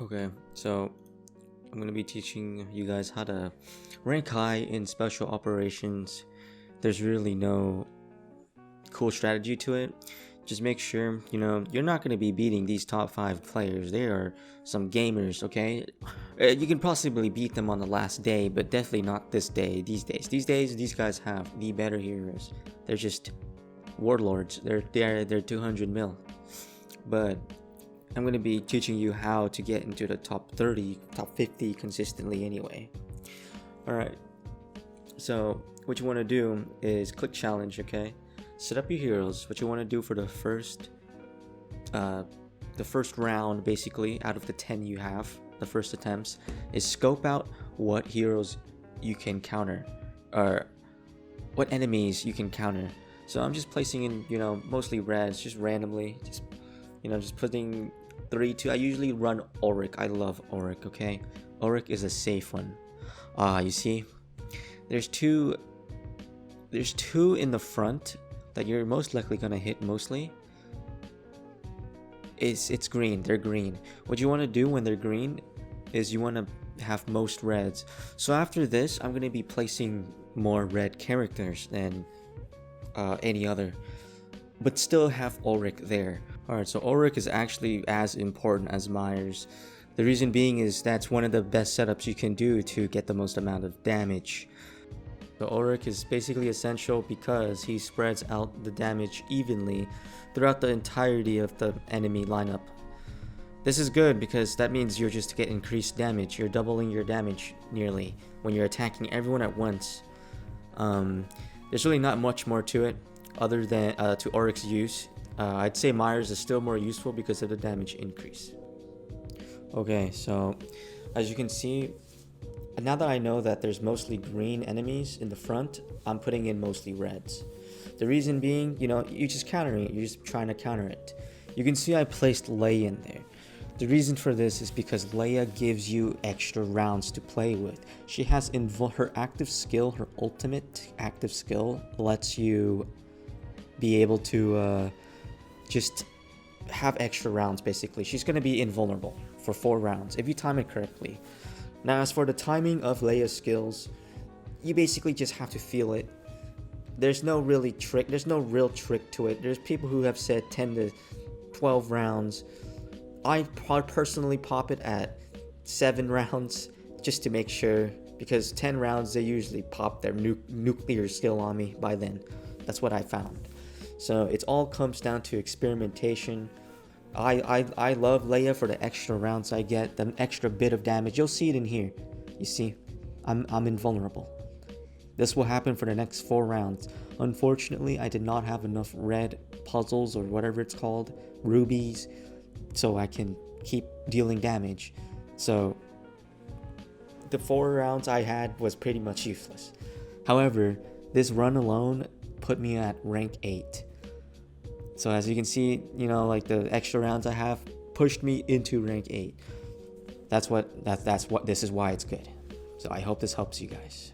Okay, so I'm gonna be teaching you guys how to rank high in special operations. There's really no cool strategy to it. Just make sure you're not gonna be beating these top 5 players. They are some gamers, okay? You can possibly beat them on the last day, but definitely not this day. These days, these guys have the better heroes. They're just warlords. They're 200 mil, but I'm going to be teaching you how to get into the top 30, top 50 consistently anyway. Alright, so what you want to do is click challenge, okay? Set up your heroes. What you want to do for the first round, basically, out of the 10 you have, the first attempts, is scope out what heroes you can counter, or what enemies you can counter. So I'm just placing in, mostly reds, just randomly, just putting 3-2. I usually run Auric. I love Auric, okay? Auric is a safe one. You see, there's two in the front that you're most likely gonna hit mostly. It's green. They're green. What you want to do when they're green is you want to have most reds. So after this, I'm gonna be placing more red characters than any other, but still have Auric there. Alright, so Auric is actually as important as Myers. The reason being is that's one of the best setups you can do to get the most amount of damage. So Auric is basically essential because he spreads out the damage evenly throughout the entirety of the enemy lineup. This is good because that means you're just get increased damage. You're doubling your damage nearly when you're attacking everyone at once. There's really not much more to it other than to Auric's use. I'd say Myers is still more useful because of the damage increase. Okay, so as you can see, now that I know that there's mostly green enemies in the front, I'm putting in mostly reds. The reason being, you're just countering it. You're just trying to counter it. You can see I placed Leia in there. The reason for this is because Leia gives you extra rounds to play with. She has her active skill, her ultimate active skill, lets you be able to just have extra rounds. Basically, she's going to be invulnerable for 4 rounds if you time it correctly. Now, as for the timing of Leia's skills, you basically just have to feel it. There's no real trick to it. There's people who have said 10 to 12 rounds. I personally pop it at 7 rounds just to make sure, because 10 rounds they usually pop their nuclear skill on me by then. That's what I found. So it all comes down to experimentation. I love Leia for the extra rounds I get, the extra bit of damage. You'll see it in here. You see, I'm invulnerable. This will happen for the next 4 rounds. Unfortunately, I did not have enough red puzzles or whatever it's called, rubies, so I can keep dealing damage. So the 4 rounds I had was pretty much useless. However, this run alone put me at rank 8. So as you can see, like the extra rounds I have pushed me into rank 8. This is why it's good. So I hope this helps you guys.